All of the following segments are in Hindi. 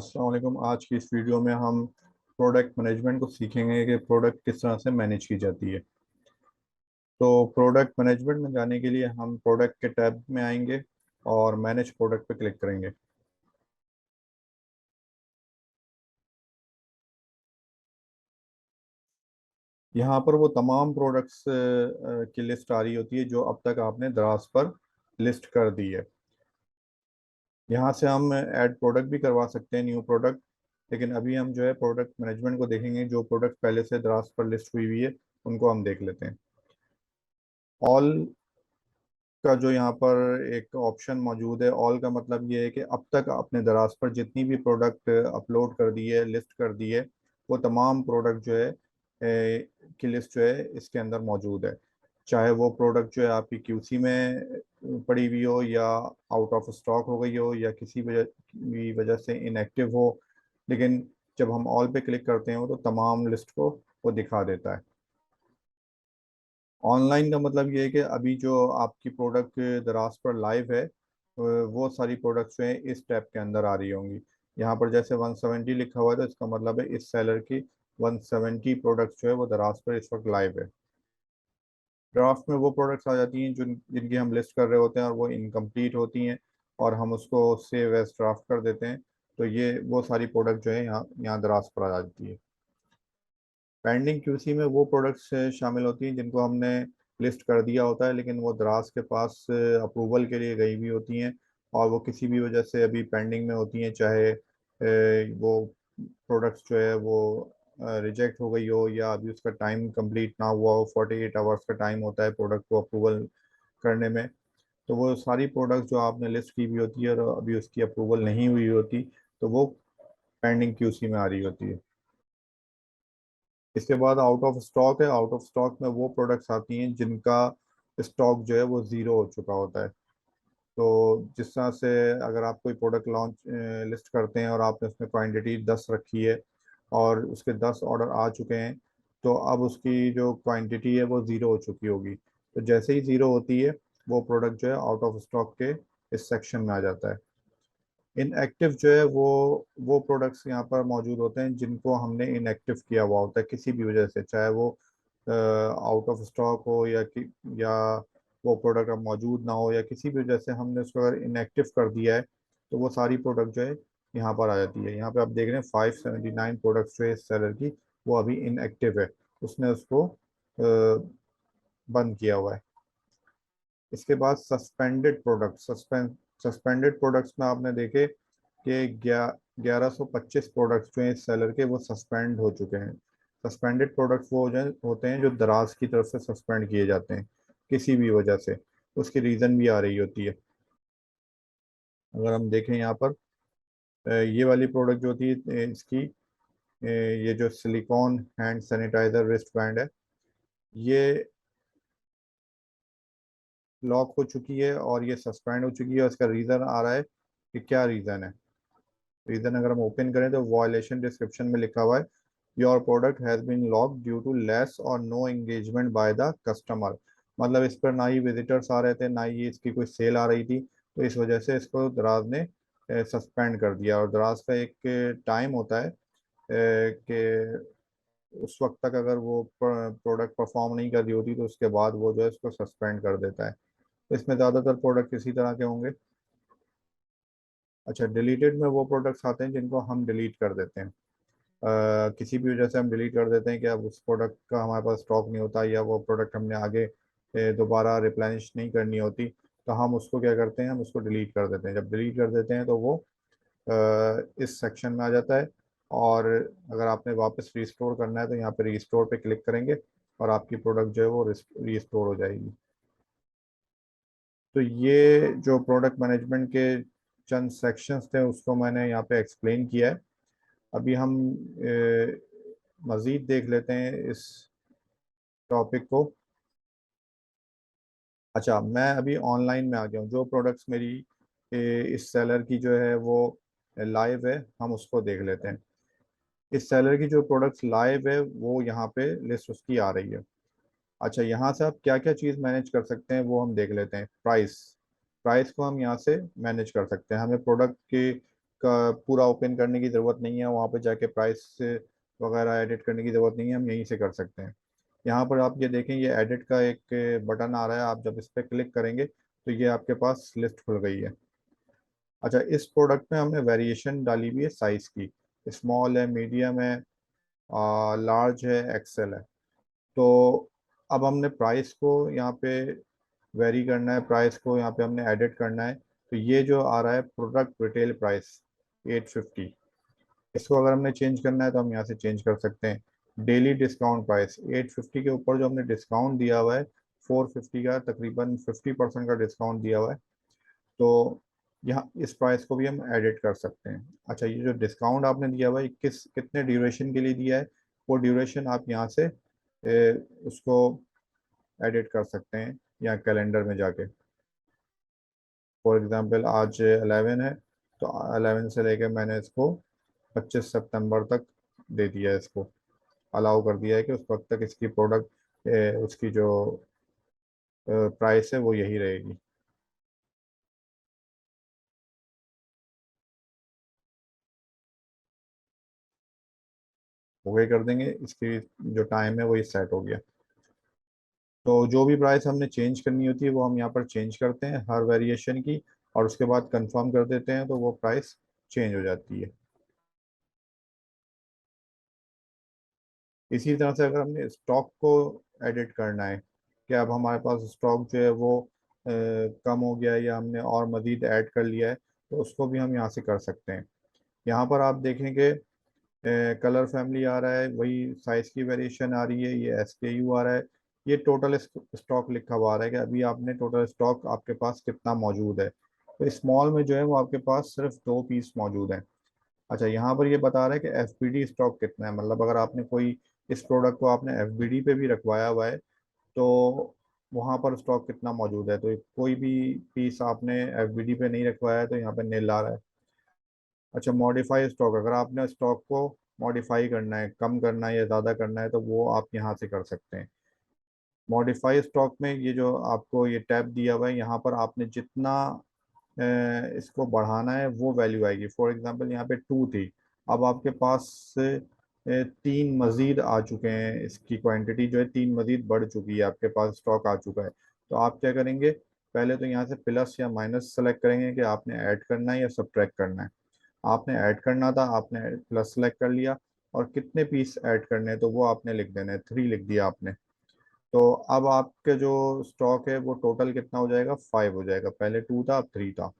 अस्सलाम वालेकुम। आज की इस वीडियो में हम प्रोडक्ट मैनेजमेंट को सीखेंगे कि प्रोडक्ट किस तरह से मैनेज की जाती है। तो प्रोडक्ट मैनेजमेंट में जाने के लिए हम प्रोडक्ट के टैब में आएंगे और मैनेज प्रोडक्ट पे क्लिक करेंगे। यहाँ पर वो तमाम प्रोडक्ट्स की लिस्ट आ रही होती है जो अब तक आपने दराज पर लिस्ट कर दी है। यहाँ से हम ऐड प्रोडक्ट भी करवा सकते हैं, न्यू प्रोडक्ट। लेकिन अभी हम जो है प्रोडक्ट मैनेजमेंट को देखेंगे। जो प्रोडक्ट पहले से दराज पर लिस्ट हुई हुई है उनको हम देख लेते हैं। ऑल का जो यहाँ पर एक ऑप्शन मौजूद है, ऑल का मतलब ये है कि अब तक आपने दराज पर जितनी भी प्रोडक्ट अपलोड कर दी है, लिस्ट कर दी है, वो तमाम प्रोडक्ट जो है की लिस्ट जो है इसके अंदर मौजूद है। चाहे वो प्रोडक्ट जो है आपकी क्यूसी में पड़ी हुई हो, या आउट ऑफ स्टॉक हो गई हो, या किसी वजह से इनएक्टिव हो, लेकिन जब हम ऑल पे क्लिक करते हैं तो तमाम लिस्ट को वो दिखा देता है। ऑनलाइन का मतलब ये है कि अभी जो आपकी प्रोडक्ट दराज पर लाइव है, वो सारी प्रोडक्ट्स जो है इस टैब के अंदर आ रही होंगी। यहाँ पर जैसे 170 लिखा हुआ है तो इसका मतलब है इस सेलर की 170 प्रोडक्ट्स जो है वो दराज पर इस वक्त लाइव है। ड्राफ्ट में वो प्रोडक्ट्स आ जाती हैं जिनकी हम लिस्ट कर रहे होते हैं और वो इनकम्प्लीट होती हैं, और हम उसको सेव एज ड्राफ्ट कर देते हैं। तो ये वो सारी प्रोडक्ट जो है यहाँ यहाँ दराज पर आ जाती है। पेंडिंग क्यूसी में वो प्रोडक्ट्स शामिल होती हैं जिनको हमने लिस्ट कर दिया होता है, लेकिन वो दराज के पास अप्रूवल के लिए गई हुई होती हैं, और वो किसी भी वजह से अभी पेंडिंग में होती हैं। चाहे वो प्रोडक्ट्स जो है वो रिजेक्ट हो गई हो, या अभी उसका टाइम कंप्लीट ना हुआ हो। 48 आवर्स का टाइम होता है प्रोडक्ट को अप्रूवल करने में। तो वो सारी प्रोडक्ट्स जो आपने लिस्ट की हुई होती है और अभी उसकी अप्रूवल नहीं हुई होती, तो वो पेंडिंग क्यूसी में आ रही होती है। इसके बाद आउट ऑफ स्टॉक है। आउट ऑफ स्टॉक में वो प्रोडक्ट्स आती हैं जिनका स्टॉक जो है वो ज़ीरो हो चुका होता है। तो जिस तरह से अगर आप कोई प्रोडक्ट लॉन्च लिस्ट करते हैं और आपने उसमें क्वांटिटी 10 रखी है और उसके 10 ऑर्डर आ चुके हैं, तो अब उसकी जो क्वांटिटी है वो ज़ीरो हो चुकी होगी। तो जैसे ही ज़ीरो होती है वो प्रोडक्ट जो है आउट ऑफ स्टॉक के इस सेक्शन में आ जाता है। इनएक्टिव जो है वो प्रोडक्ट्स यहाँ पर मौजूद होते हैं जिनको हमने इनएक्टिव किया हुआ होता है किसी भी वजह से, चाहे वो आउट ऑफ स्टॉक हो, या वो प्रोडक्ट अब मौजूद ना हो, या किसी भी वजह से हमने उसको अगर इनएक्टिव कर दिया है, तो वो सारी प्रोडक्ट जो है यहाँ पर आ जाती है। यहाँ पे आप देख रहे हैं 579 प्रोडक्ट्स जो है इस सेलर की, वो अभी इनएक्टिव है। उसने उसको बंद किया हुआ है। इसके बाद सस्पेंडेड प्रोडक्ट, सस्पेंडेड प्रोडक्ट्स में आपने देखे कि 1125 प्रोडक्ट्स जो हैं इस सेलर के वो सस्पेंड हो चुके हैं। सस्पेंडेड प्रोडक्ट्स वो होते हैं जो दराज की तरफ से सस्पेंड किए जाते हैं किसी भी वजह से। उसकी रीज़न भी आ रही होती है। अगर हम देखें यहाँ पर ये वाली प्रोडक्ट जो होती है इसकी ये जो silicon hand sanitiser wrist band है, ये लॉक हो चुकी है और ये सस्पेंड हो चुकी है। और इसका रीज़न आ रहा है कि क्या रीज़न है। रीजन अगर हम ओपन करें तो वायलेशन डिस्क्रिप्शन में लिखा हुआ है, your product has been locked due to less और no engagement by the customer. मतलब इस पर ना ही विजिटर्स आ रहे थे, ना ही इसकी कोई सेल आ रही थी, तो इस वजह से इसको दराज ने सस्पेंड कर दिया। और दराज का एक टाइम होता है कि उस वक्त तक अगर वो प्रोडक्ट परफॉर्म नहीं कर रही होती तो उसके बाद वो जो है इसको सस्पेंड कर देता है। तो इसमें ज़्यादातर प्रोडक्ट इसी तरह के होंगे। अच्छा, डिलीटेड में वो प्रोडक्ट्स आते हैं जिनको हम डिलीट कर देते हैं। किसी भी वजह से हम डिलीट कर देते हैं कि अब उस प्रोडक्ट का हमारे पास स्टॉक नहीं होता, या वो प्रोडक्ट हमने आगे दोबारा रिप्लेनिश नहीं करनी होती, तो हम उसको क्या करते हैं, हम उसको डिलीट कर देते हैं। जब डिलीट कर देते हैं तो वो इस सेक्शन में आ जाता है। और अगर आपने वापस रिस्टोर करना है तो यहाँ पे रिस्टोर पे क्लिक करेंगे और आपकी प्रोडक्ट जो है वो रिस्टोर हो जाएगी। तो ये जो प्रोडक्ट मैनेजमेंट के चंद सेक्शंस थे उसको मैंने यहाँ पे एक्सप्लेन किया है। अभी हम मज़ीद देख लेते हैं इस टॉपिक को। अच्छा, मैं अभी ऑनलाइन में आ गया हूँ। जो प्रोडक्ट्स मेरी इस सेलर की जो है वो लाइव है, हम उसको देख लेते हैं। इस सेलर की जो प्रोडक्ट्स लाइव है वो यहाँ पे लिस्ट उसकी आ रही है। अच्छा, यहाँ से आप क्या क्या चीज़ मैनेज कर सकते हैं वो हम देख लेते हैं। प्राइस, प्राइस को हम यहाँ से मैनेज कर सकते हैं। हमें प्रोडक्ट की का पूरा ओपन करने की ज़रूरत नहीं है, वहाँ पे जाके प्राइस वगैरह एडिट करने की ज़रूरत नहीं है, हम यहीं से कर सकते हैं। यहाँ पर आप ये देखें, ये एडिट का एक बटन आ रहा है, आप जब इस पर क्लिक करेंगे तो ये आपके पास लिस्ट खुल गई है। अच्छा, इस प्रोडक्ट में हमने वेरिएशन डाली हुई है साइज़ की, स्मॉल है, मीडियम है, लार्ज है, एक्सेल है। तो अब हमने प्राइस को यहाँ पे वेरी करना है, प्राइस को यहाँ पे हमने एडिट करना है। तो ये जो आ रहा है प्रोडक्ट रिटेल प्राइस 850, इसको अगर हमने चेंज करना है तो हम यहाँ से चेंज कर सकते हैं। डेली डिस्काउंट प्राइस 850 के ऊपर जो हमने डिस्काउंट दिया हुआ है 450 का, तकरीबन 50% का डिस्काउंट दिया हुआ है। तो यहाँ इस प्राइस को भी हम एडिट कर सकते हैं। अच्छा, ये जो डिस्काउंट आपने दिया हुआ है कितने ड्यूरेशन के लिए दिया है, वो ड्यूरेशन आप यहाँ से उसको एडिट कर सकते हैं या कैलेंडर में जाके। फॉर एग्जांपल आज 11 है, तो 11 से लेके मैंने इसको 25 सितंबर तक दे दिया है, इसको अलाउ कर दिया है कि उस वक्त तक इसकी प्रोडक्ट उसकी जो प्राइस है वो यही रहेगी। ओके कर देंगे, इसकी जो टाइम है वो ये सेट हो गया। तो जो भी प्राइस हमने चेंज करनी होती है वो हम यहाँ पर चेंज करते हैं हर वेरिएशन की, और उसके बाद कंफर्म कर देते हैं तो वो प्राइस चेंज हो जाती है। इसी तरह से अगर हमने स्टॉक को एडिट करना है कि अब हमारे पास स्टॉक जो है वो कम हो गया है या हमने और मज़ीद ऐड कर लिया है, तो उसको भी हम यहाँ से कर सकते हैं। यहाँ पर आप देखेंगे कलर फैमिली आ रहा है, वही साइज की वेरिएशन आ रही है, ये SKU आ रहा है, ये टोटल स्टॉक लिखा हुआ आ रहा है कि अभी आपने टोटल स्टॉक आपके पास कितना मौजूद है। तो स्मॉल में जो है वो आपके पास सिर्फ 2 पीस मौजूद हैं। अच्छा, यहाँ पर ये बता रहा है कि FBD स्टॉक कितना है, मतलब अगर आपने कोई इस प्रोडक्ट को आपने FBD पे भी रखवाया हुआ है तो वहाँ पर स्टॉक कितना मौजूद है। तो कोई भी पीस आपने FBD पे नहीं रखवाया है तो यहाँ पे नील आ रहा है। अच्छा, मॉडिफाई स्टॉक, अगर आपने स्टॉक को मॉडिफाई करना है, कम करना है या ज़्यादा करना है तो वो आप यहाँ से कर सकते हैं। मॉडिफाई स्टॉक में ये जो आपको ये टैब दिया हुआ है, यहाँ पर आपने जितना इसको बढ़ाना है वो वैल्यू आएगी। फॉर एग्जांपल यहाँ पे 2 थी, अब आपके पास 3 मज़ीद आ चुके हैं, इसकी क्वांटिटी जो है 3 मज़ीद बढ़ चुकी है, आपके पास स्टॉक आ चुका है। तो आप क्या करेंगे, पहले तो यहाँ से प्लस या माइनस सेलेक्ट करेंगे कि आपने ऐड करना है या सब्ट्रैक्ट करना है। आपने ऐड करना था, आपने प्लस सेलेक्ट कर लिया, और कितने पीस ऐड करने हैं तो वो आपने लिख देना है, 3 लिख दिया आपने। तो अब आपके जो स्टॉक है वो टोटल कितना हो जाएगा, 5 हो जाएगा, पहले 2 था अब 3 था।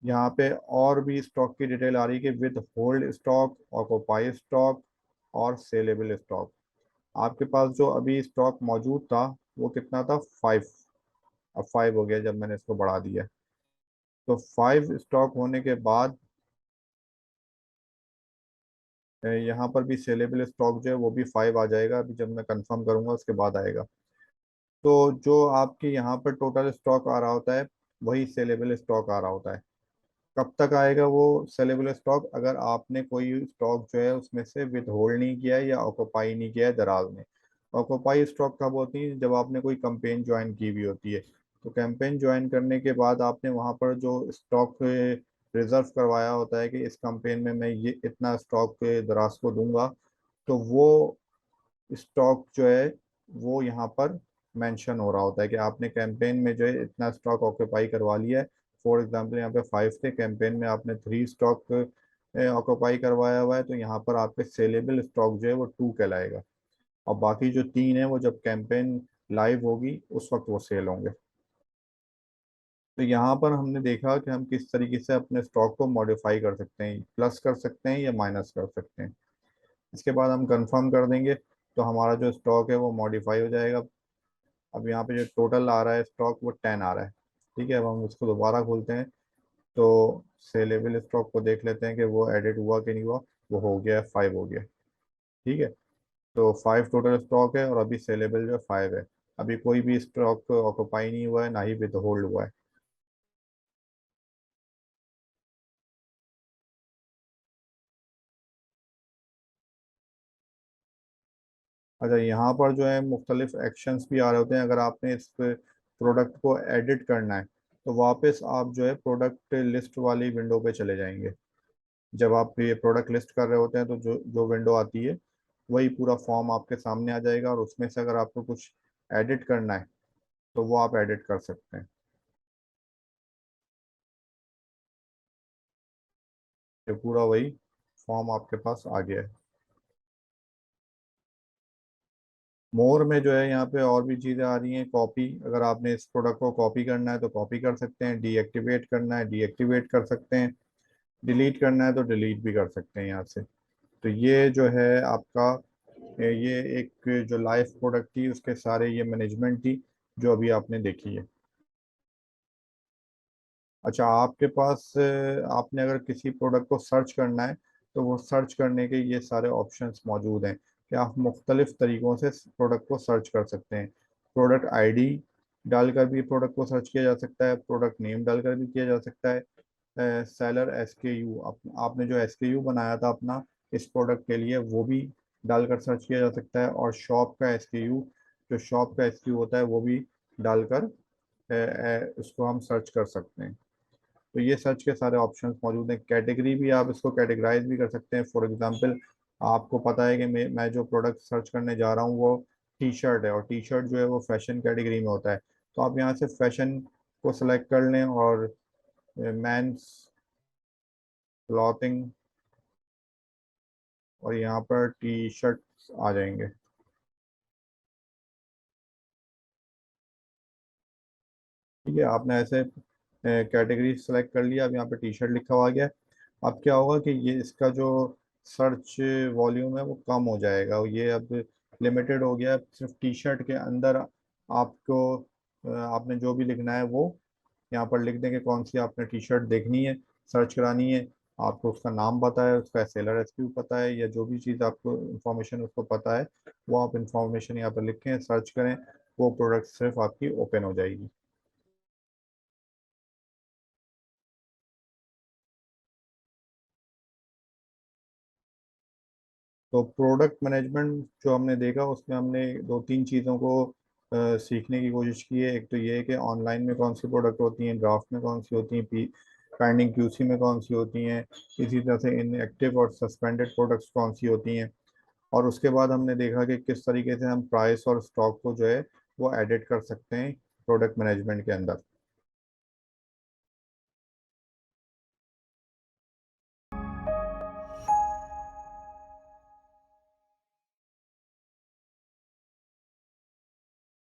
यहाँ पे और भी स्टॉक की डिटेल आ रही है कि with hold stock, occupy stock और सेलेबल स्टॉक। आपके पास जो अभी स्टॉक मौजूद था वो कितना था, 5। अब 5 हो गया जब मैंने इसको बढ़ा दिया। तो 5 स्टॉक होने के बाद यहाँ पर भी सेलेबल स्टॉक जो है वो भी 5 आ जाएगा, अभी जब मैं कंफर्म करूंगा उसके बाद आएगा। तो जो आपके यहाँ पर टोटल स्टॉक आ रहा होता है वही सेलेबल स्टॉक आ रहा होता है। कब तक आएगा वो सेलेबल स्टॉक, अगर आपने कोई स्टॉक जो है उसमें से विद होल्ड नहीं किया है या ऑक्यूपाई नहीं किया है दराज में। ऑक्यूपाई स्टॉक कब होती है, जब आपने कोई कैंपेन ज्वाइन की हुई होती है। तो कैंपेन ज्वाइन करने के बाद आपने वहाँ पर जो स्टॉक रिजर्व करवाया होता है कि इस कैंपेन में मैं ये इतना स्टॉक दराज को दूंगा, तो वो स्टॉक जो है वो यहाँ पर मेंशन हो रहा होता है कि आपने कैंपेन में जो है इतना स्टॉक ऑक्यूपाई करवा लिया है। फॉर एग्जांपल यहाँ पे 5 थे, कैंपेन में आपने 3 स्टॉक ऑक्यूपाई करवाया हुआ है, तो यहाँ पर आपके सेलेबल स्टॉक जो है वो 2 कहलाएगा। और बाकी जो 3 है वो जब कैंपेन लाइव होगी उस वक्त वो सेल होंगे। तो यहाँ पर हमने देखा कि हम किस तरीके से अपने स्टॉक को मॉडिफाई कर सकते हैं, प्लस कर सकते हैं या माइनस कर सकते हैं। इसके बाद हम कंफर्म कर देंगे तो हमारा जो स्टॉक है वो मॉडिफाई हो जाएगा। अब यहाँ पे जो टोटल आ रहा है स्टॉक वो 10 आ रहा है। ठीक है, अब हम उसको दोबारा खोलते हैं तो सेलेबल स्टॉक को देख लेते हैं कि वो एडिट हुआ कि नहीं हुआ। वो हो गया, 5 हो गया। ठीक है, तो 5 टोटल स्टॉक है और अभी सेलेबल जो 5 है। अभी कोई भी स्टॉक ऑक्यूपाई नहीं हुआ है, ना ही विद होल्ड हुआ है। अच्छा, यहाँ पर जो है मुख्तलिफ एक्शंस भी आ रहे होते हैं, अगर आपने इस प्रोडक्ट को एडिट करना है तो वापस आप जो है प्रोडक्ट लिस्ट वाली विंडो पे चले जाएंगे। जब आप ये प्रोडक्ट लिस्ट कर रहे होते हैं तो जो जो विंडो आती है वही पूरा फॉर्म आपके सामने आ जाएगा, और उसमें से अगर आपको कुछ एडिट करना है तो वो आप एडिट कर सकते हैं। ये पूरा वही फॉर्म आपके पास आ गया है। मोर में जो है यहाँ पे और भी चीज़ें आ रही हैं। कॉपी, अगर आपने इस प्रोडक्ट को कॉपी करना है तो कॉपी कर सकते हैं, डीएक्टिवेट करना है डीएक्टिवेट कर सकते हैं, डिलीट करना है तो डिलीट भी कर सकते हैं यहाँ से। तो ये जो है आपका ये एक जो लाइव प्रोडक्ट थी उसके सारे ये मैनेजमेंट थी जो अभी आपने देखी है। अच्छा, आपके पास आपने अगर किसी प्रोडक्ट को सर्च करना है तो वो सर्च करने के ये सारे ऑप्शंस मौजूद हैं कि आप मुख्तलिफ तरीक़ों से प्रोडक्ट को सर्च कर सकते हैं। प्रोडक्ट आईडी डालकर भी प्रोडक्ट को सर्च किया जा सकता है, प्रोडक्ट नेम डालकर भी किया जा सकता है, सेलर एसकेयू, आपने जो एसकेयू बनाया था अपना इस प्रोडक्ट के लिए वो भी डालकर सर्च किया जा सकता है, और शॉप का एसकेयू, जो शॉप का एसकेयू होता है वो भी डालकर उसको हम सर्च कर सकते हैं। तो ये सर्च के सारे ऑप्शंस मौजूद हैं। कैटेगरी भी आप इसको कैटेगराइज भी कर सकते हैं। फॉर एग्जांपल, आपको पता है कि मैं जो प्रोडक्ट सर्च करने जा रहा हूँ वो टी शर्ट है, और टी शर्ट जो है वो फैशन कैटेगरी में होता है। तो आप यहाँ से फैशन को सिलेक्ट कर लें और मेंस क्लॉथिंग, और यहाँ पर टी शर्ट आ जाएंगे। ठीक है, आपने ऐसे कैटेगरी सेलेक्ट कर लिया। अब यहाँ पे टी शर्ट लिखा हुआ गया। अब क्या होगा कि ये इसका जो सर्च वॉल्यूम है वो कम हो जाएगा, और ये अब लिमिटेड हो गया। सिर्फ टी शर्ट के अंदर आपको आपने जो भी लिखना है वो यहाँ पर लिख दें कि कौन सी आपने टी शर्ट देखनी है, सर्च करानी है। आपको उसका नाम पता है, उसका सेलर एसक्यू पता है, या जो भी चीज़ आपको इंफॉर्मेशन उसको पता है वो आप इंफॉर्मेशन यहाँ पर लिखें, सर्च करें, वो प्रोडक्ट सिर्फ आपकी ओपन हो जाएगी। तो प्रोडक्ट मैनेजमेंट जो हमने देखा उसमें हमने दो तीन चीज़ों को सीखने की कोशिश की है। एक तो ये है कि ऑनलाइन में कौन सी प्रोडक्ट होती हैं, ड्राफ्ट में कौन सी होती हैं, पेंडिंग क्यूसी में कौन सी होती हैं, इसी तरह से इनएक्टिव और सस्पेंडेड प्रोडक्ट्स कौन सी होती हैं। और उसके बाद हमने देखा कि किस तरीके से हम प्राइस और स्टॉक को जो है वो एडिट कर सकते हैं प्रोडक्ट मैनेजमेंट के अंदर।